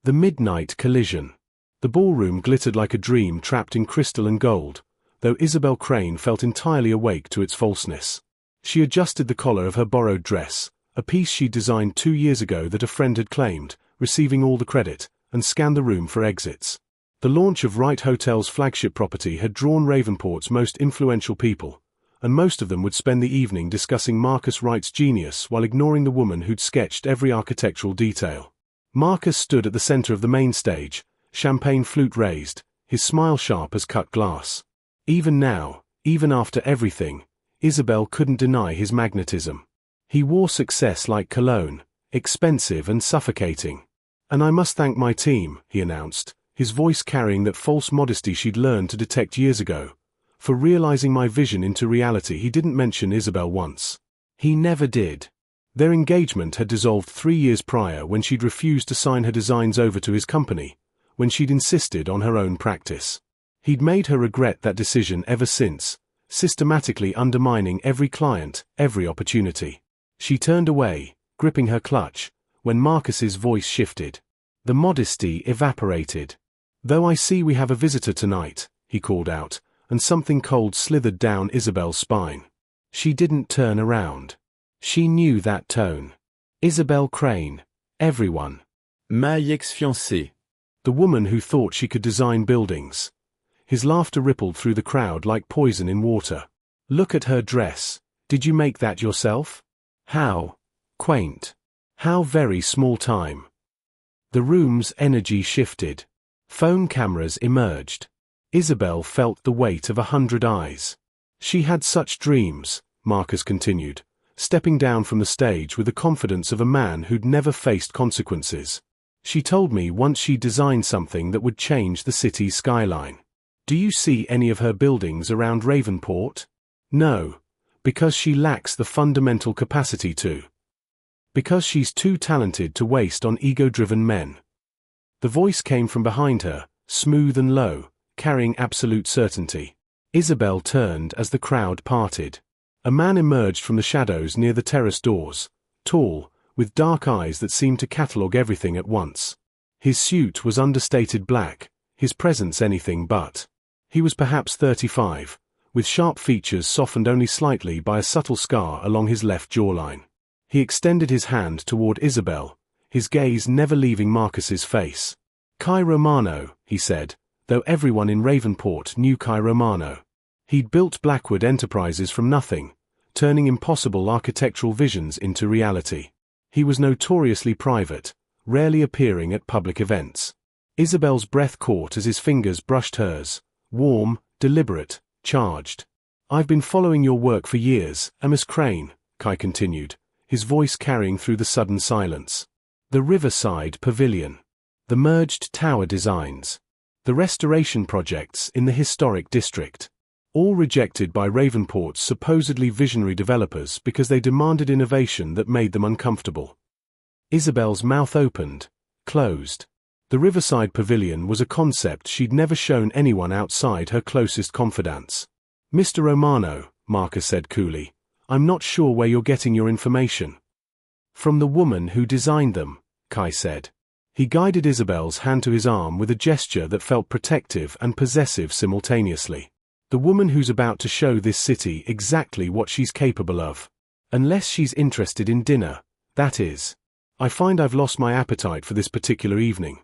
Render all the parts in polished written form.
The midnight collision. The ballroom glittered like a dream trapped in crystal and gold, though Isabel Crane felt entirely awake to its falseness. She adjusted the collar of her borrowed dress, a piece she'd designed 2 years ago that a friend had claimed, receiving all the credit, and scanned the room for exits. The launch of Wright Hotel's flagship property had drawn Ravenport's most influential people, and most of them would spend the evening discussing Marcus Wright's genius while ignoring the woman who'd sketched every architectural detail. Marcus stood at the center of the main stage, champagne flute raised, his smile sharp as cut glass. Even now, even after everything, Isabel couldn't deny his magnetism. He wore success like cologne, expensive and suffocating. "And I must thank my team," he announced, his voice carrying that false modesty she'd learned to detect years ago. "For realizing my vision into reality." He didn't mention Isabel once. He never did. Their engagement had dissolved 3 years prior when she'd refused to sign her designs over to his company, when she'd insisted on her own practice. He'd made her regret that decision ever since, systematically undermining every client, every opportunity. She turned away, gripping her clutch, when Marcus's voice shifted. The modesty evaporated. "Though I see we have a visitor tonight," he called out, and something cold slithered down Isabel's spine. She didn't turn around. She knew that tone. Isabel Crane. Everyone. My ex-fiancée. The woman who thought she could design buildings. His laughter rippled through the crowd like poison in water. "Look at her dress. Did you make that yourself? How quaint. How very small time." The room's energy shifted. Phone cameras emerged. Isabel felt the weight of 100 eyes. "She had such dreams," Marcus continued, stepping down from the stage with the confidence of a man who'd never faced consequences. "She told me once she designed something that would change the city's skyline. Do you see any of her buildings around Ravenport? No, because she lacks the fundamental capacity to. Because she's too talented to waste on ego-driven men." The voice came from behind her, smooth and low, carrying absolute certainty. Isabel turned as the crowd parted. A man emerged from the shadows near the terrace doors, tall, with dark eyes that seemed to catalogue everything at once. His suit was understated black, his presence anything but. He was perhaps 35, with sharp features softened only slightly by a subtle scar along his left jawline. He extended his hand toward Isabel, his gaze never leaving Marcus's face. "Kai Romano," he said, though everyone in Ravenport knew Kai Romano. He'd built Blackwood Enterprises from nothing, turning impossible architectural visions into reality. He was notoriously private, rarely appearing at public events. Isabel's breath caught as his fingers brushed hers, warm, deliberate, charged. "I've been following your work for years, Miss Crane," Kai continued, his voice carrying through the sudden silence. "The Riverside Pavilion. The merged tower designs. The restoration projects in the historic district. All rejected by Ravenport's supposedly visionary developers because they demanded innovation that made them uncomfortable." Isabel's mouth opened, closed. The Riverside Pavilion was a concept she'd never shown anyone outside her closest confidants. "Mr. Romano," Marcus said coolly, "I'm not sure where you're getting your information." "From the woman who designed them," Kai said. He guided Isabel's hand to his arm with a gesture that felt protective and possessive simultaneously. "The woman who's about to show this city exactly what she's capable of. Unless she's interested in dinner, that is. I find I've lost my appetite for this particular evening."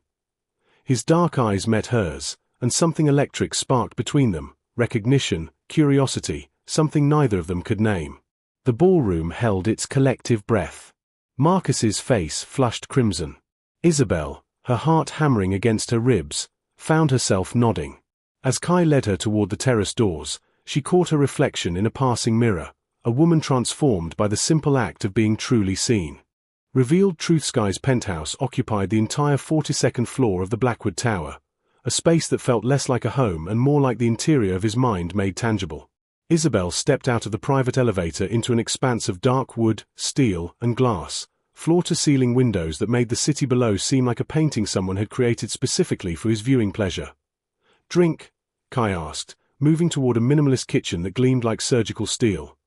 His dark eyes met hers, and something electric sparked between them, recognition, curiosity, something neither of them could name. The ballroom held its collective breath. Marcus's face flushed crimson. Isabel, her heart hammering against her ribs, found herself nodding. As Kai led her toward the terrace doors, she caught her reflection in a passing mirror, a woman transformed by the simple act of being truly seen. Revealed Truth Sky's penthouse occupied the entire 42nd floor of the Blackwood Tower, a space that felt less like a home and more like the interior of his mind made tangible. Isabel stepped out of the private elevator into an expanse of dark wood, steel, and glass, floor-to-ceiling windows that made the city below seem like a painting someone had created specifically for his viewing pleasure. "Drink?" Kai asked, moving toward a minimalist kitchen that gleamed like surgical steel.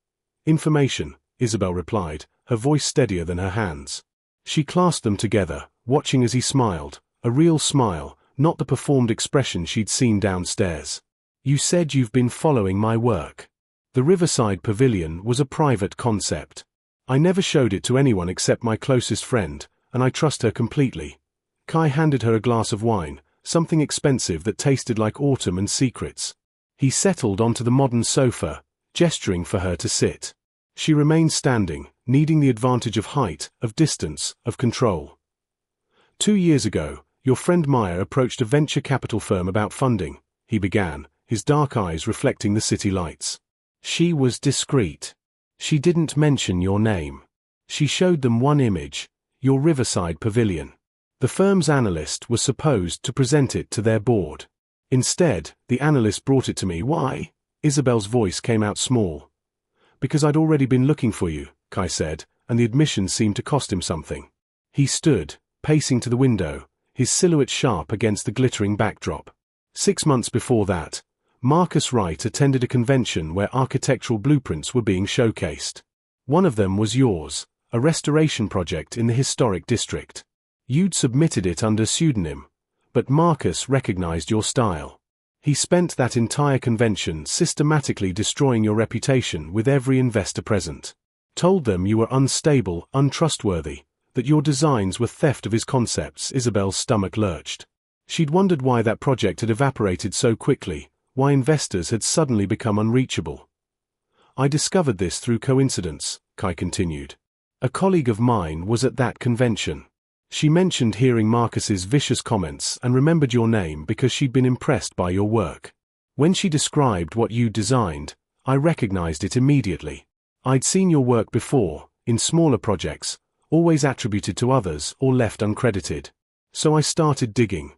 "Information," Isabel replied, her voice steadier than her hands. She clasped them together, watching as he smiled, A real smile, not the performed expression she'd seen downstairs. You said you've been following my work. The Riverside Pavilion was a private concept. I never showed it to anyone except my closest friend, and I trust her completely. Kai handed her a glass of wine, something expensive that tasted like autumn and secrets. He settled onto the modern sofa, gesturing for her to sit. She remained standing, needing the advantage of height, of distance, of control. 2 years ago, your friend Maya approached a venture capital firm about funding, he began, his dark eyes reflecting the city lights. She was discreet. She didn't mention your name. She showed them one image, your Riverside Pavilion. The firm's analyst was supposed to present it to their board. Instead, the analyst brought it to me. Why? Isabel's voice came out small. Because I'd already been looking for you, Kai said, and the admission seemed to cost him something. He stood, pacing to the window, his silhouette sharp against the glittering backdrop. 6 months before that, Marcus Wright attended a convention where architectural blueprints were being showcased. One of them was yours, a restoration project in the historic district. You'd submitted it under pseudonym, but Marcus recognized your style. He spent that entire convention systematically destroying your reputation with every investor present. Told them you were unstable, untrustworthy, that your designs were theft of his concepts. Isabel's stomach lurched. She'd wondered why that project had evaporated so quickly, why investors had suddenly become unreachable. I discovered this through coincidence, Kai continued. A colleague of mine was at that convention. She mentioned hearing Marcus's vicious comments and remembered your name because she'd been impressed by your work. When she described what you'd designed, I recognized it immediately. I'd seen your work before, in smaller projects, always attributed to others or left uncredited. So I started digging.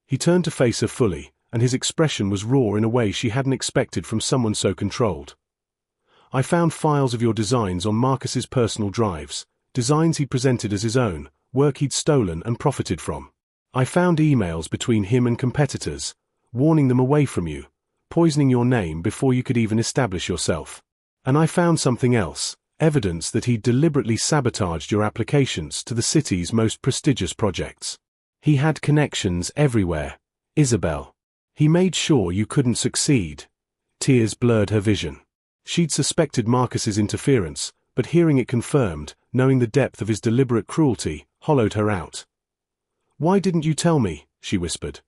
He turned to face her fully, and his expression was raw in a way she hadn't expected from someone so controlled. I found files of your designs on Marcus's personal drives, designs he'd presented as his own, work he'd stolen and profited from. I found emails between him and competitors, warning them away from you, poisoning your name before you could even establish yourself. And I found something else, evidence that he'd deliberately sabotaged your applications to the city's most prestigious projects. He had connections everywhere, Isabel. He made sure you couldn't succeed. Tears blurred her vision. She'd suspected Marcus's interference, but hearing it confirmed, knowing the depth of his deliberate cruelty, hollowed her out. Why didn't you tell me? She whispered.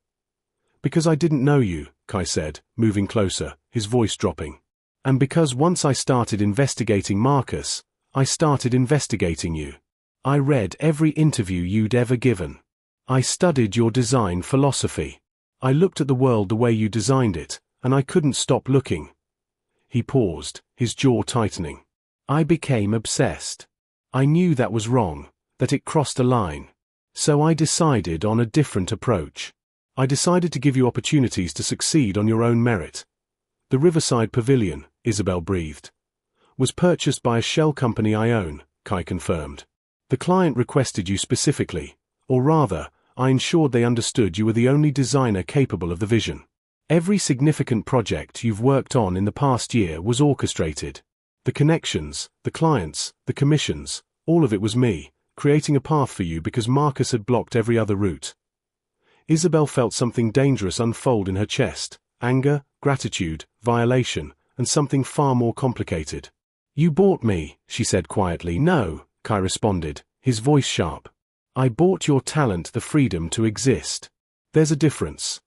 Because I didn't know you, Kai said, moving closer, his voice dropping. And because once I started investigating Marcus, I started investigating you. I read every interview you'd ever given. I studied your design philosophy. I looked at the world the way you designed it, and I couldn't stop looking. He paused, his jaw tightening. I became obsessed. I knew that was wrong, that it crossed a line. So I decided on a different approach. I decided to give you opportunities to succeed on your own merit. The Riverside Pavilion, Isabel breathed, was purchased by a shell company I own, Kai confirmed. The client requested you specifically, or rather, I ensured they understood you were the only designer capable of the vision. Every significant project you've worked on in the past year was orchestrated. The connections, the clients, the commissions, all of it was me, creating a path for you because Marcus had blocked every other route. Isabel felt something dangerous unfold in her chest, anger, gratitude, violation, and something far more complicated. You bought me, she said quietly. No, Kai responded, his voice sharp. I bought your talent the freedom to exist. There's a difference.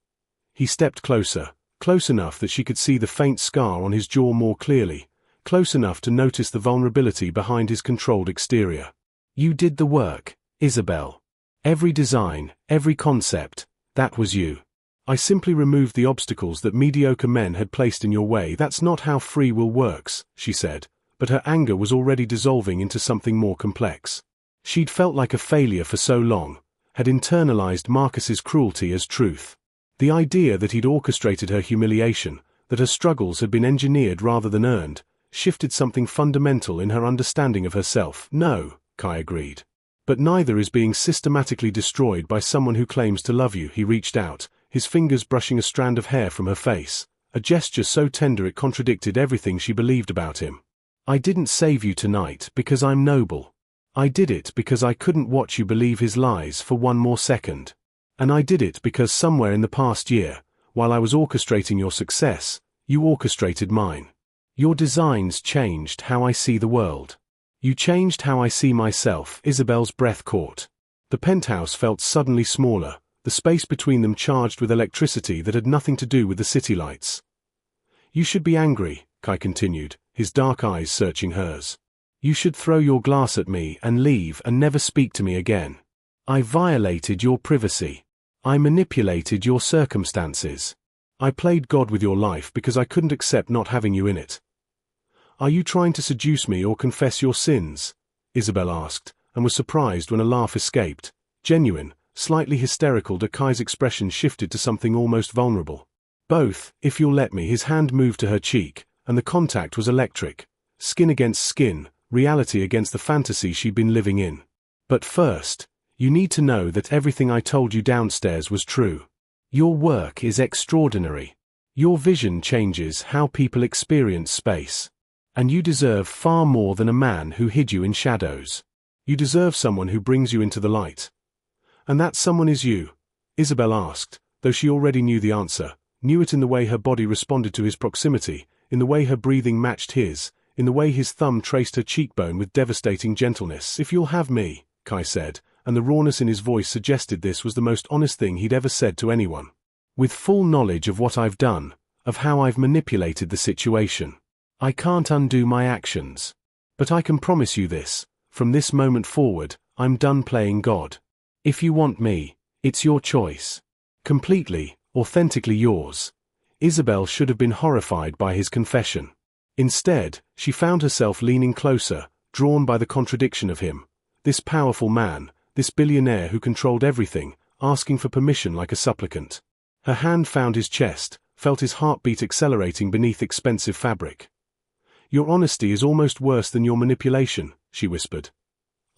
He stepped closer, close enough that she could see the faint scar on his jaw more clearly, close enough to notice the vulnerability behind his controlled exterior. You did the work, Isabel. Every design, every concept, that was you. I simply removed the obstacles that mediocre men had placed in your way. That's not how free will works, she said, but her anger was already dissolving into something more complex. She'd felt like a failure for so long, had internalized Marcus's cruelty as truth. The idea that he'd orchestrated her humiliation, that her struggles had been engineered rather than earned, shifted something fundamental in her understanding of herself. No, Kai agreed. But neither is being systematically destroyed by someone who claims to love you. He reached out, his fingers brushing a strand of hair from her face, a gesture so tender it contradicted everything she believed about him. I didn't save you tonight because I'm noble. I did it because I couldn't watch you believe his lies for one more second. And I did it because somewhere in the past year, while I was orchestrating your success, you orchestrated mine. Your designs changed how I see the world. You changed how I see myself." Isabel's breath caught. The penthouse felt suddenly smaller, the space between them charged with electricity that had nothing to do with the city lights. "You should be angry," Kai continued, his dark eyes searching hers. "You should throw your glass at me and leave and never speak to me again. I violated your privacy. I manipulated your circumstances. I played God with your life because I couldn't accept not having you in it." "Are you trying to seduce me or confess your sins?" Isabel asked, and was surprised when a laugh escaped, genuine, slightly hysterical. Kai's expression shifted to something almost vulnerable. "Both, if you'll let me." His hand moved to her cheek, and the contact was electric. Skin against skin, reality against the fantasy she'd been living in. "But first, you need to know that everything I told you downstairs was true. Your work is extraordinary. Your vision changes how people experience space. And you deserve far more than a man who hid you in shadows. You deserve someone who brings you into the light." "And that someone is you?" Isabel asked, though she already knew the answer, knew it in the way her body responded to his proximity, in the way her breathing matched his, in the way his thumb traced her cheekbone with devastating gentleness. "If you'll have me," Kai said, and the rawness in his voice suggested this was the most honest thing he'd ever said to anyone. "With full knowledge of what I've done, of how I've manipulated the situation. I can't undo my actions. But I can promise you this, from this moment forward, I'm done playing God. If you want me, it's your choice. Completely, authentically yours." Isabel should have been horrified by his confession. Instead, she found herself leaning closer, drawn by the contradiction of him. This powerful man, this billionaire who controlled everything, asking for permission like a supplicant. Her hand found his chest, felt his heartbeat accelerating beneath expensive fabric. "Your honesty is almost worse than your manipulation," she whispered.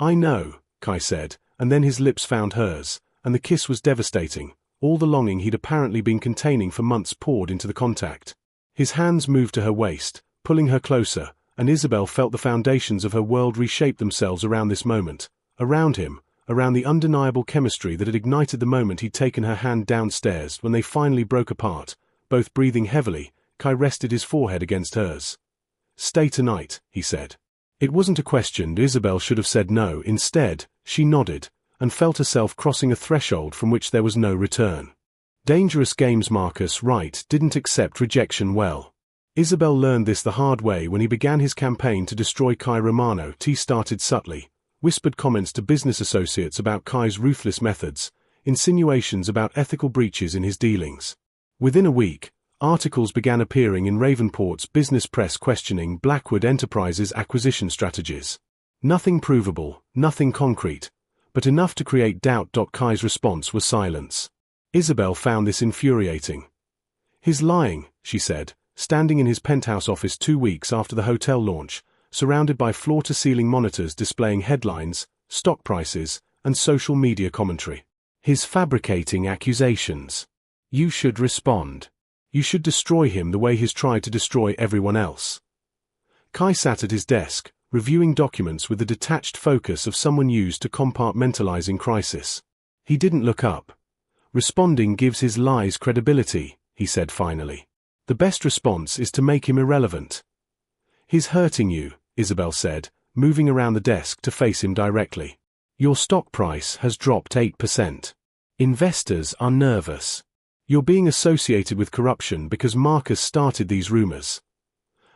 "I know," Kai said, and then his lips found hers, and the kiss was devastating. All the longing he'd apparently been containing for months poured into the contact. His hands moved to her waist, pulling her closer, and Isabel felt the foundations of her world reshape themselves around this moment, around him, around the undeniable chemistry that had ignited the moment he'd taken her hand downstairs. When they finally broke apart, both breathing heavily, Kai rested his forehead against hers. "Stay tonight," he said. It wasn't a question. Isabel should have said no. Instead, she nodded, and felt herself crossing a threshold from which there was no return. Dangerous games. Marcus Wright didn't accept rejection well. Isabel learned this the hard way when he began his campaign to destroy Kai Romano. He started subtly, whispered comments to business associates about Kai's ruthless methods, insinuations about ethical breaches in his dealings. Within a week, articles began appearing in Ravenport's business press questioning Blackwood Enterprises' acquisition strategies. Nothing provable, nothing concrete, but enough to create doubt. Kai's response was silence. Isabel found this infuriating. "He's lying," she said, standing in his penthouse office 2 weeks after the hotel launch, surrounded by floor-to-ceiling monitors displaying headlines, stock prices, and social media commentary. "He's fabricating accusations. You should respond. You should destroy him the way he's tried to destroy everyone else." Kai sat at his desk, reviewing documents with the detached focus of someone used to compartmentalizing crisis. He didn't look up. "Responding gives his lies credibility," he said finally. "The best response is to make him irrelevant." "He's hurting you," Isabel said, moving around the desk to face him directly. "Your stock price has dropped 8%. Investors are nervous. You're being associated with corruption because Marcus started these rumors.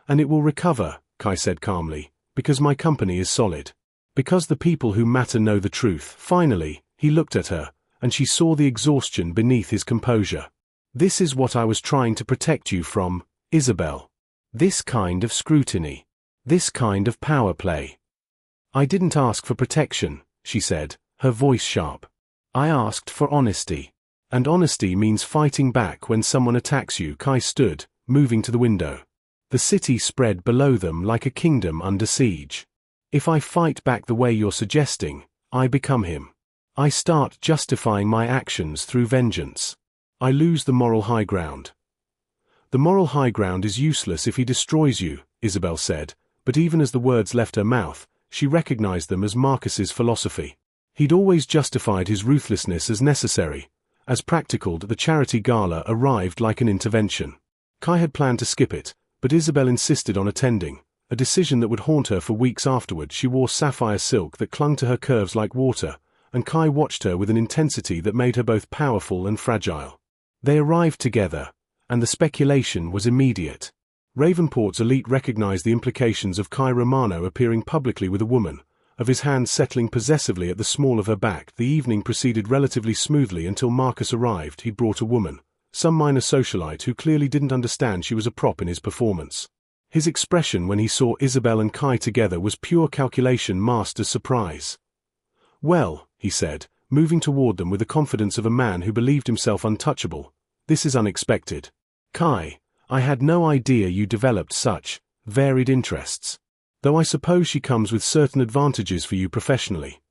And it will recover," Kai said calmly, "because my company is solid. Because the people who matter know the truth." Finally, he looked at her, and she saw the exhaustion beneath his composure. "This is what I was trying to protect you from, Isabel. This kind of scrutiny. This kind of power play." "I didn't ask for protection," she said, her voice sharp. "I asked for honesty. And honesty means fighting back when someone attacks you." Kai stood, moving to the window. The city spread below them like a kingdom under siege. "If I fight back the way you're suggesting, I become him. I start justifying my actions through vengeance. I lose the moral high ground." "The moral high ground is useless if he destroys you," Isabel said, but even as the words left her mouth, she recognized them as Marcus's philosophy. He'd always justified his ruthlessness as necessary, as practical that the charity gala arrived like an intervention. Kai had planned to skip it, but Isabel insisted on attending, a decision that would haunt her for weeks afterward. She wore sapphire silk that clung to her curves like water, and Kai watched her with an intensity that made her both powerful and fragile. They arrived together, and the speculation was immediate. Ravenport's elite recognized the implications of Kai Romano appearing publicly with a woman, of his hand settling possessively at the small of her back. The evening proceeded relatively smoothly until Marcus arrived. He brought a woman, some minor socialite who clearly didn't understand she was a prop in his performance. His expression when he saw Isabel and Kai together was pure calculation masked as surprise. "Well," he said, moving toward them with the confidence of a man who believed himself untouchable, "this is unexpected. Kai, I had no idea you developed such varied interests. Though I suppose she comes with certain advantages for you professionally."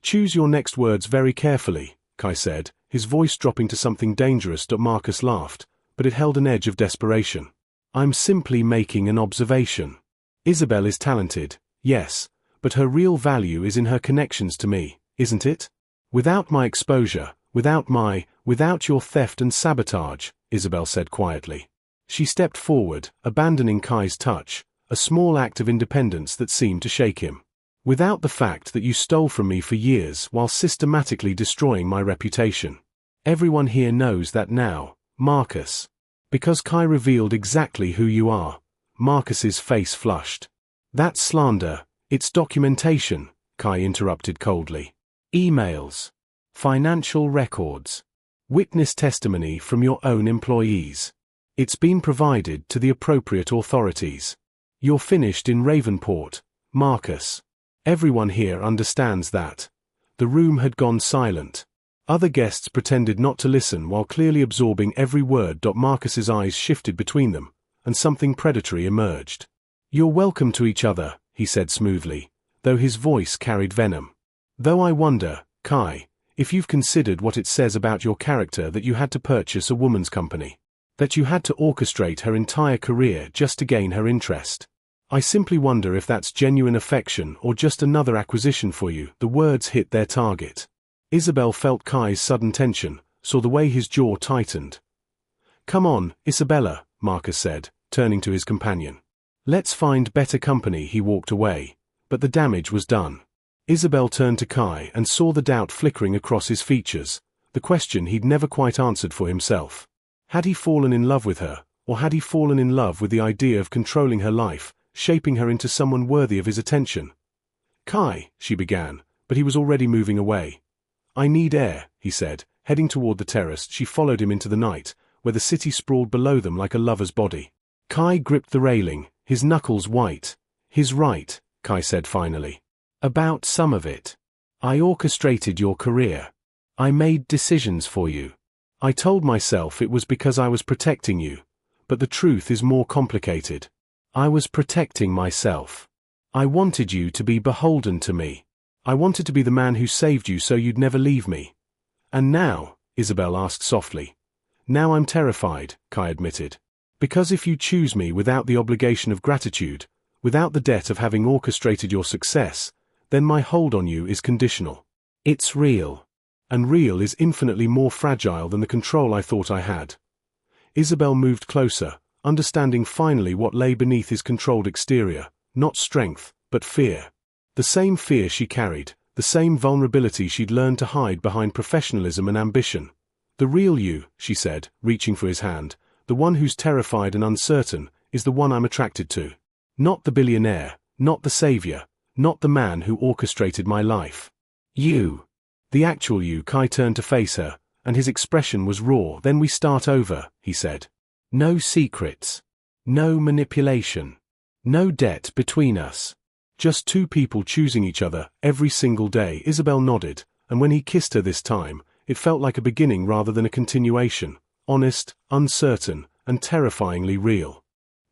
"Choose your next words very carefully," Kai said, his voice dropping to something dangerous. Marcus laughed, but it held an edge of desperation. "I'm simply making an observation. Isabel is talented, yes, but her real value is in her connections to me, isn't it? Without my exposure, without your theft and sabotage," Isabel said quietly. She stepped forward, abandoning Kai's touch, a small act of independence that seemed to shake him. "Without the fact that you stole from me for years while systematically destroying my reputation. Everyone here knows that now, Marcus. Because Kai revealed exactly who you are." Marcus's face flushed. "That's slander. It's documentation," Kai interrupted coldly. "Emails. Financial records. Witness testimony from your own employees. It's been provided to the appropriate authorities. You're finished in Ravenport, Marcus. Everyone here understands that." The room had gone silent. Other guests pretended not to listen while clearly absorbing every word. Marcus's eyes shifted between them, and something predatory emerged. "You're welcome to each other," he said smoothly, though his voice carried venom. "Though I wonder, Kai, if you've considered what it says about your character that you had to purchase a woman's company. That you had to orchestrate her entire career just to gain her interest. I simply wonder if that's genuine affection or just another acquisition for you." The words hit their target. Isabel felt Kai's sudden tension, saw the way his jaw tightened. "Come on, Isabella," Marcus said, turning to his companion. "Let's find better company." He walked away, but the damage was done. Isabel turned to Kai and saw the doubt flickering across his features, the question he'd never quite answered for himself. Had he fallen in love with her, or had he fallen in love with the idea of controlling her life, shaping her into someone worthy of his attention? "Kai," she began, but he was already moving away. "I need air," he said, heading toward the terrace. She followed him into the night, where the city sprawled below them like a lover's body. Kai gripped the railing, his knuckles white. "He's right," Kai said finally. "About some of it. I orchestrated your career. I made decisions for you. I told myself it was because I was protecting you, but the truth is more complicated. I was protecting myself. I wanted you to be beholden to me. I wanted to be the man who saved you so you'd never leave me. And now," Isabel asked softly. "Now I'm terrified," Kai admitted. "Because if you choose me without the obligation of gratitude, without the debt of having orchestrated your success, then my hold on you is conditional. It's real. And real is infinitely more fragile than the control I thought I had." Isabel moved closer, understanding finally what lay beneath his controlled exterior, not strength, but fear. The same fear she carried, the same vulnerability she'd learned to hide behind professionalism and ambition. "The real you," she said, reaching for his hand, "the one who's terrified and uncertain, is the one I'm attracted to. Not the billionaire, not the savior, not the man who orchestrated my life. You. The actual you." Kai turned to face her, and his expression was raw. "Then we start over," he said. "No secrets. No manipulation. No debt between us. Just two people choosing each other every single day." Isabel nodded, and when he kissed her this time, it felt like a beginning rather than a continuation, honest, uncertain, and terrifyingly real.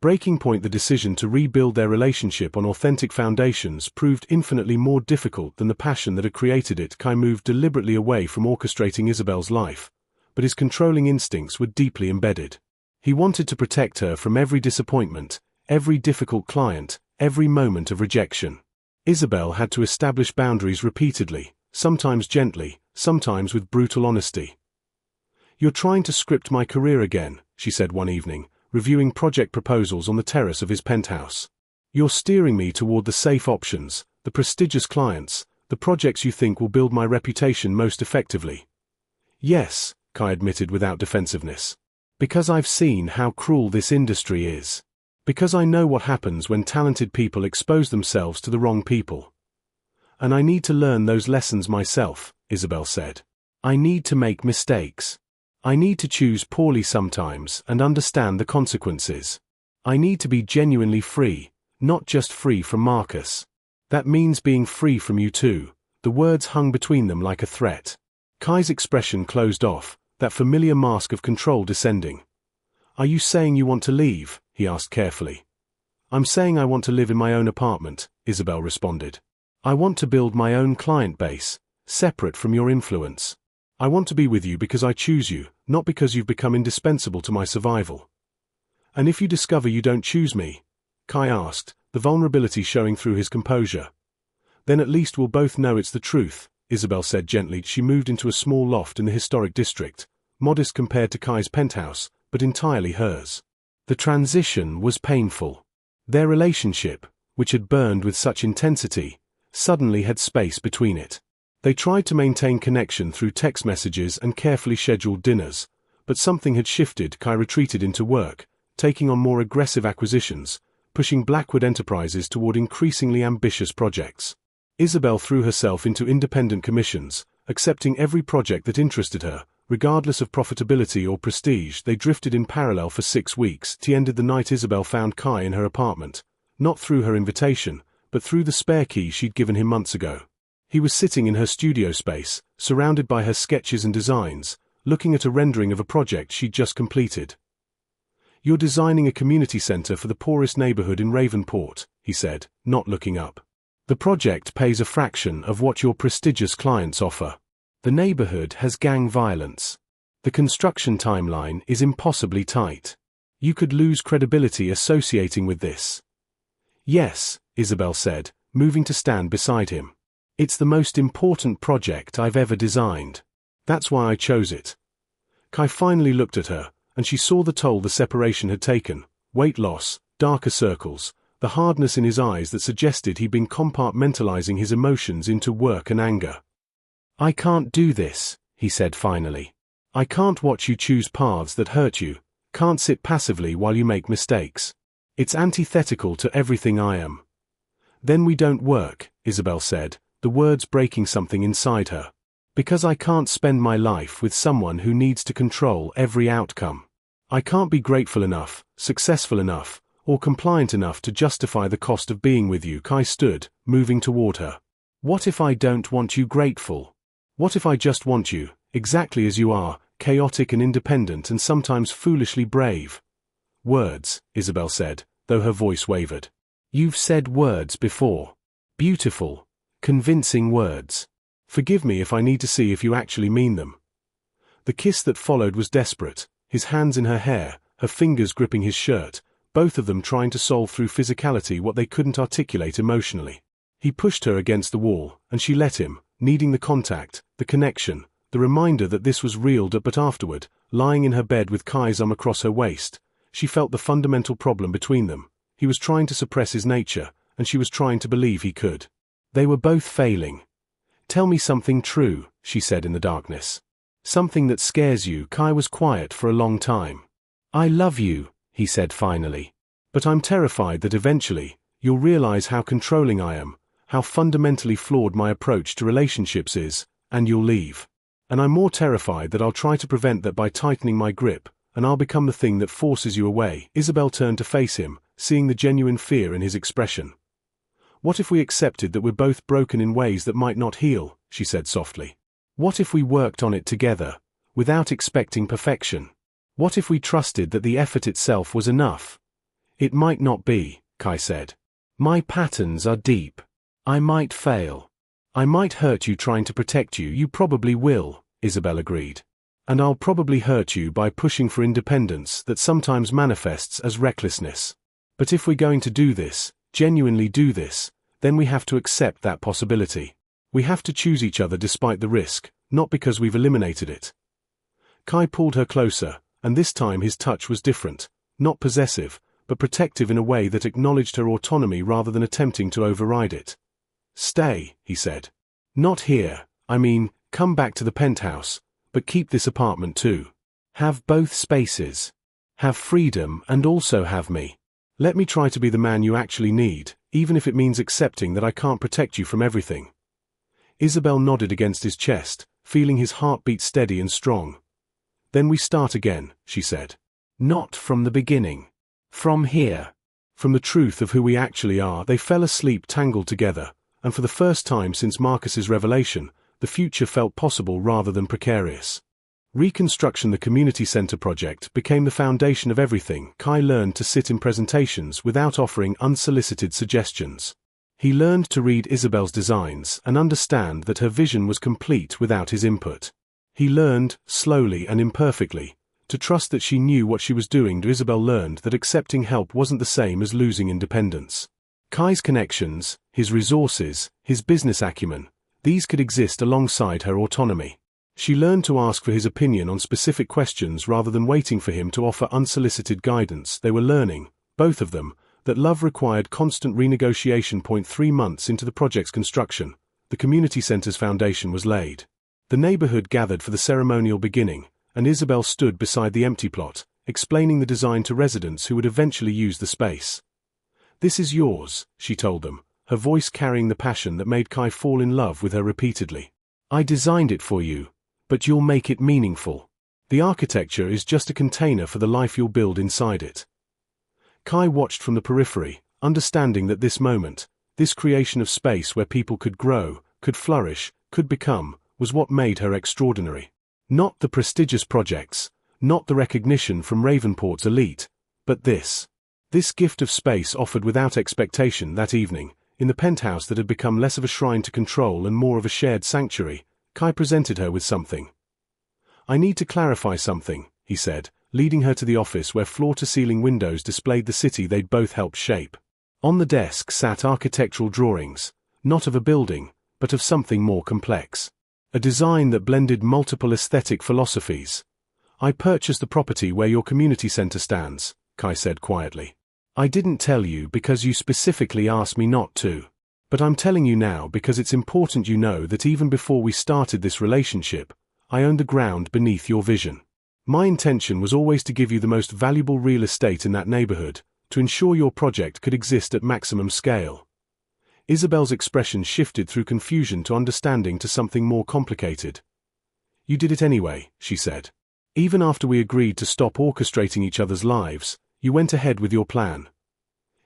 Breaking point. The decision to rebuild their relationship on authentic foundations proved infinitely more difficult than the passion that had created it. Kai moved deliberately away from orchestrating Isabel's life, but his controlling instincts were deeply embedded. He wanted to protect her from every disappointment, every difficult client, every moment of rejection. Isabel had to establish boundaries repeatedly, sometimes gently, sometimes with brutal honesty. You're trying to script my career again, she said one evening, reviewing project proposals on the terrace of his penthouse. You're steering me toward the safe options, the prestigious clients, the projects you think will build my reputation most effectively. Yes, Kai admitted without defensiveness. Because I've seen how cruel this industry is. Because I know what happens when talented people expose themselves to the wrong people. And I need to learn those lessons myself, Isabel said. I need to make mistakes. I need to choose poorly sometimes and understand the consequences. I need to be genuinely free, not just free from Marcus. That means being free from you too. The words hung between them like a threat. Kai's expression closed off, that familiar mask of control descending. Are you saying you want to leave? He asked carefully. I'm saying I want to live in my own apartment, Isabel responded. I want to build my own client base, separate from your influence. I want to be with you because I choose you, not because you've become indispensable to my survival. And if you discover you don't choose me, Kai asked, the vulnerability showing through his composure. Then at least we'll both know it's the truth, Isabel said gently. She moved into a small loft in the historic district, modest compared to Kai's penthouse, but entirely hers. The transition was painful. Their relationship, which had burned with such intensity, suddenly had space between it. They tried to maintain connection through text messages and carefully scheduled dinners, but something had shifted. Kai retreated into work, taking on more aggressive acquisitions, pushing Blackwood Enterprises toward increasingly ambitious projects. Isabel threw herself into independent commissions, accepting every project that interested her, regardless of profitability or prestige. They drifted in parallel for 6 weeks. Tea ended the night Isabel found Kai in her apartment, not through her invitation, but through the spare key she'd given him months ago. He was sitting in her studio space, surrounded by her sketches and designs, looking at a rendering of a project she'd just completed. You're designing a community center for the poorest neighborhood in Ravenport, he said, not looking up. The project pays a fraction of what your prestigious clients offer. The neighborhood has gang violence. The construction timeline is impossibly tight. You could lose credibility associating with this. Yes, Isabel said, moving to stand beside him. It's the most important project I've ever designed. That's why I chose it. Kai finally looked at her, and she saw the toll the separation had taken: weight loss, darker circles, the hardness in his eyes that suggested he'd been compartmentalizing his emotions into work and anger. I can't do this, he said finally. I can't watch you choose paths that hurt you, can't sit passively while you make mistakes. It's antithetical to everything I am. Then we don't work, Isabel said, the words breaking something inside her. Because I can't spend my life with someone who needs to control every outcome. I can't be grateful enough, successful enough, or compliant enough to justify the cost of being with you. Kai stood, moving toward her. What if I don't want you grateful? What if I just want you, exactly as you are, chaotic and independent and sometimes foolishly brave? Words, Isabel said, though her voice wavered. You've said words before. Beautiful, convincing words. Forgive me if I need to see if you actually mean them. The kiss that followed was desperate, his hands in her hair, her fingers gripping his shirt, both of them trying to solve through physicality what they couldn't articulate emotionally. He pushed her against the wall, and she let him, needing the contact, the connection, the reminder that this was real. But afterward, lying in her bed with Kai's arm across her waist, she felt the fundamental problem between them. He was trying to suppress his nature, and she was trying to believe he could. They were both failing. Tell me something true, she said in the darkness. Something that scares you. Kai was quiet for a long time. I love you, he said finally. But I'm terrified that eventually, you'll realize how controlling I am, how fundamentally flawed my approach to relationships is, and you'll leave. And I'm more terrified that I'll try to prevent that by tightening my grip, and I'll become the thing that forces you away. Isabel turned to face him, seeing the genuine fear in his expression. What if we accepted that we're both broken in ways that might not heal, she said softly. What if we worked on it together, without expecting perfection? What if we trusted that the effort itself was enough? It might not be, Kai said. My patterns are deep. I might fail. I might hurt you trying to protect you. You probably will, Isabel agreed. And I'll probably hurt you by pushing for independence that sometimes manifests as recklessness. But if we're going to do this, genuinely do this, then we have to accept that possibility. We have to choose each other despite the risk, not because we've eliminated it. Kai pulled her closer, and this time his touch was different, not possessive, but protective in a way that acknowledged her autonomy rather than attempting to override it. "Stay," he said. "Not here, I mean, come back to the penthouse, but keep this apartment too. Have both spaces. Have freedom and also have me. Let me try to be the man you actually need, even if it means accepting that I can't protect you from everything." Isabel nodded against his chest, feeling his heartbeat steady and strong. "Then we start again," she said. "Not from the beginning. From here." From the truth of who we actually are, they fell asleep tangled together, and for the first time since Marcus's revelation, the future felt possible rather than precarious. Reconstruction, the community center project, became the foundation of everything. Kai learned to sit in presentations without offering unsolicited suggestions. He learned to read Isabel's designs and understand that her vision was complete without his input. He learned, slowly and imperfectly, to trust that she knew what she was doing. Isabel learned that accepting help wasn't the same as losing independence. Kai's connections, his resources, his business acumen, these could exist alongside her autonomy. She learned to ask for his opinion on specific questions rather than waiting for him to offer unsolicited guidance. They were learning, both of them, that love required constant renegotiation. 3 months into the project's construction, the community center's foundation was laid. The neighborhood gathered for the ceremonial beginning, and Isabel stood beside the empty plot, explaining the design to residents who would eventually use the space. "This is yours," she told them, her voice carrying the passion that made Kai fall in love with her repeatedly. "I designed it for you, but you'll make it meaningful. The architecture is just a container for the life you'll build inside it." Kai watched from the periphery, understanding that this moment, this creation of space where people could grow, could flourish, could become, was what made her extraordinary. Not the prestigious projects, not the recognition from Ravenport's elite, but this gift of space offered without expectation. That evening, in the penthouse that had become less of a shrine to control and more of a shared sanctuary, Kai presented her with something. "I need to clarify something," he said, leading her to the office where floor-to-ceiling windows displayed the city they'd both helped shape. On the desk sat architectural drawings, not of a building, but of something more complex. A design that blended multiple aesthetic philosophies. "I purchased the property where your community center stands," Kai said quietly. "I didn't tell you because you specifically asked me not to. But I'm telling you now because it's important you know that even before we started this relationship, I owned the ground beneath your vision. My intention was always to give you the most valuable real estate in that neighborhood, to ensure your project could exist at maximum scale." Isabel's expression shifted through confusion to understanding to something more complicated. "You did it anyway," she said. "Even after we agreed to stop orchestrating each other's lives, you went ahead with your plan."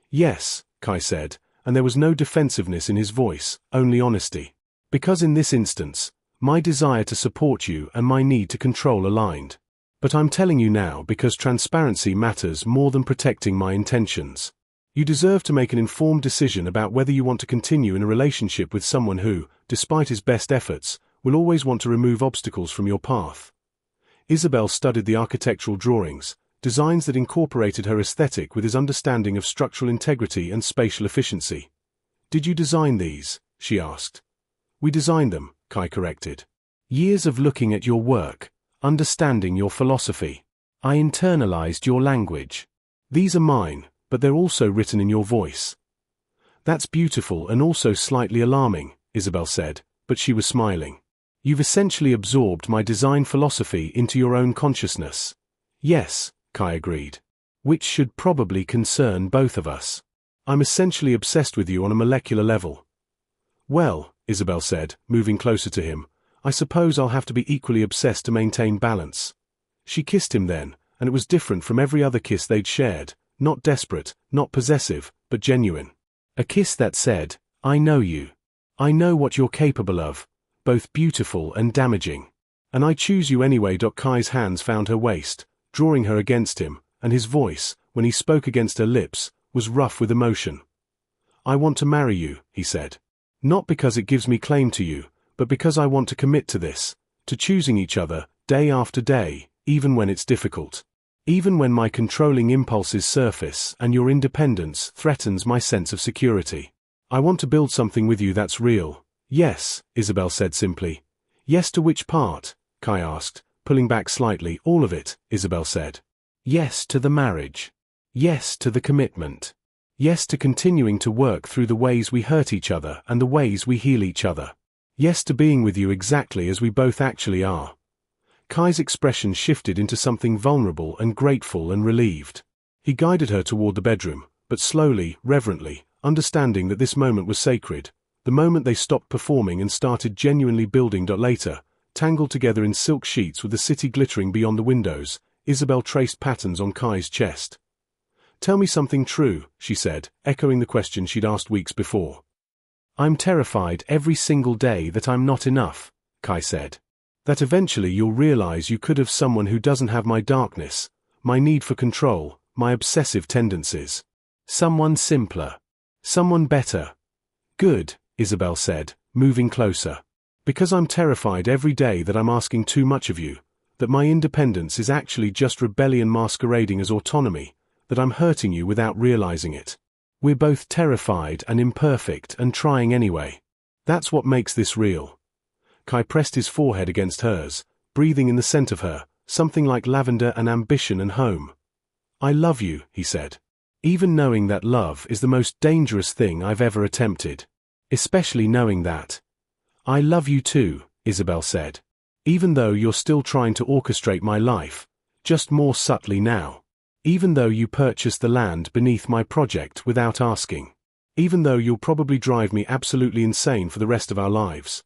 "Yes," Kai said, and there was no defensiveness in his voice, only honesty. "Because in this instance, my desire to support you and my need to control aligned. But I'm telling you now because transparency matters more than protecting my intentions. You deserve to make an informed decision about whether you want to continue in a relationship with someone who, despite his best efforts, will always want to remove obstacles from your path." Isabel studied the architectural drawings, designs that incorporated her aesthetic with his understanding of structural integrity and spatial efficiency. "Did you design these?" she asked. "We designed them," Kai corrected. "Years of looking at your work, understanding your philosophy. I internalized your language. These are mine, but they're also written in your voice." "That's beautiful and also slightly alarming," Isabel said, but she was smiling. "You've essentially absorbed my design philosophy into your own consciousness." "Yes," Kai agreed. "Which should probably concern both of us. I'm essentially obsessed with you on a molecular level." "Well," Isabel said, moving closer to him, "I suppose I'll have to be equally obsessed to maintain balance." She kissed him then, and it was different from every other kiss they'd shared. Not desperate, not possessive, but genuine. A kiss that said, "I know you. I know what you're capable of, both beautiful and damaging. And I choose you anyway." Kai's hands found her waist, drawing her against him, and his voice, when he spoke against her lips, was rough with emotion. "I want to marry you," he said. "Not because it gives me claim to you, but because I want to commit to this, to choosing each other, day after day, even when it's difficult. Even when my controlling impulses surface and your independence threatens my sense of security. I want to build something with you that's real." "Yes," Isabel said simply. "Yes to which part?" Kai asked, pulling back slightly. All of it, Isabel said. Yes to the marriage. Yes to the commitment. Yes to continuing to work through the ways we hurt each other and the ways we heal each other. Yes to being with you exactly as we both actually are. Kai's expression shifted into something vulnerable and grateful and relieved. He guided her toward the bedroom, but slowly, reverently, understanding that this moment was sacred, the moment they stopped performing and started genuinely building. Later, tangled together in silk sheets with the city glittering beyond the windows, Isabel traced patterns on Kai's chest. Tell me something true, she said, echoing the question she'd asked weeks before. I'm terrified every single day that I'm not enough, Kai said. That eventually you'll realize you could have someone who doesn't have my darkness, my need for control, my obsessive tendencies. Someone simpler. Someone better. Good, Isabel said, moving closer. Because I'm terrified every day that I'm asking too much of you, that my independence is actually just rebellion masquerading as autonomy, that I'm hurting you without realizing it. We're both terrified and imperfect and trying anyway. That's what makes this real. Kai pressed his forehead against hers, breathing in the scent of her, something like lavender and ambition and home. I love you, he said. Even knowing that love is the most dangerous thing I've ever attempted. Especially knowing that. I love you too, Isabel said. Even though you're still trying to orchestrate my life, just more subtly now. Even though you purchased the land beneath my project without asking. Even though you'll probably drive me absolutely insane for the rest of our lives.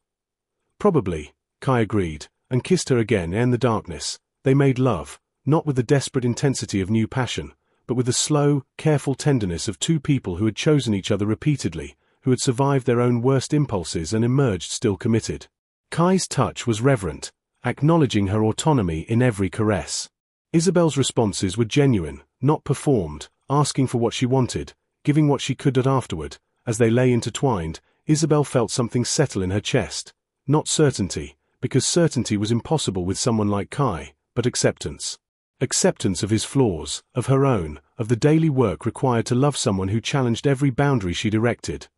Probably, Kai agreed, and kissed her again. In the darkness, they made love, not with the desperate intensity of new passion, but with the slow, careful tenderness of two people who had chosen each other repeatedly, who had survived their own worst impulses and emerged still committed. Kai's touch was reverent, acknowledging her autonomy in every caress. Isabel's responses were genuine, not performed, asking for what she wanted, giving what she could. Afterward, as they lay intertwined, Isabel felt something settle in her chest. Not certainty, because certainty was impossible with someone like Kai, but acceptance. Acceptance of his flaws, of her own, of the daily work required to love someone who challenged every boundary she'd erected.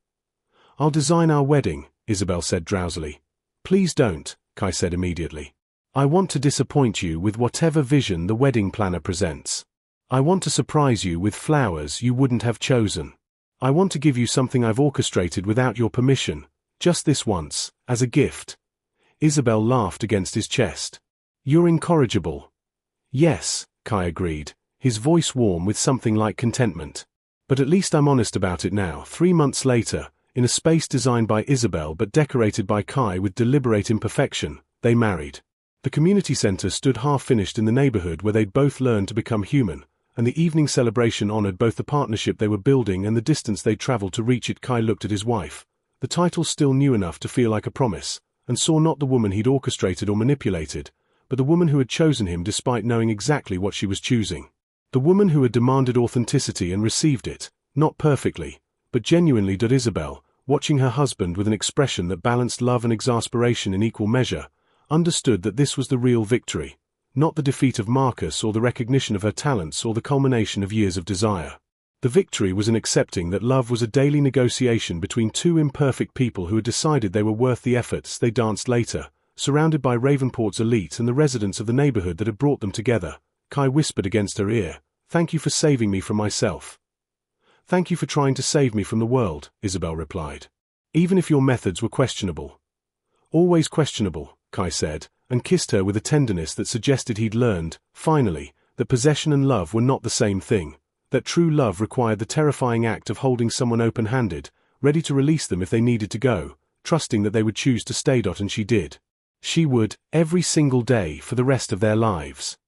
I'll design our wedding, Isabel said drowsily. Please don't, Kai said immediately. I want to disappoint you with whatever vision the wedding planner presents. I want to surprise you with flowers you wouldn't have chosen. I want to give you something I've orchestrated without your permission, just this once, as a gift. Isabel laughed against his chest. You're incorrigible. Yes, Kai agreed, his voice warm with something like contentment. But at least I'm honest about it now. 3 months later, in a space designed by Isabel but decorated by Kai with deliberate imperfection, they married. The community center stood half-finished in the neighborhood where they'd both learned to become human, and the evening celebration honored both the partnership they were building and the distance they'd traveled to reach it. Kai looked at his wife, the title still new enough to feel like a promise, and saw not the woman he'd orchestrated or manipulated, but the woman who had chosen him despite knowing exactly what she was choosing. The woman who had demanded authenticity and received it, not perfectly, but genuinely. Isabel, watching her husband with an expression that balanced love and exasperation in equal measure, understood that this was the real victory, not the defeat of Marcus or the recognition of her talents or the culmination of years of desire. The victory was in accepting that love was a daily negotiation between two imperfect people who had decided they were worth the efforts. They danced later, surrounded by Ravenport's elite and the residents of the neighborhood that had brought them together. Kai whispered against her ear, "Thank you for saving me from myself." "Thank you for trying to save me from the world," Isabel replied. "Even if your methods were questionable." "Always questionable," Kai said, and kissed her with a tenderness that suggested he'd learned, finally, that possession and love were not the same thing, that true love required the terrifying act of holding someone open-handed, ready to release them if they needed to go, trusting that they would choose to stay. And she did. She would, every single day for the rest of their lives.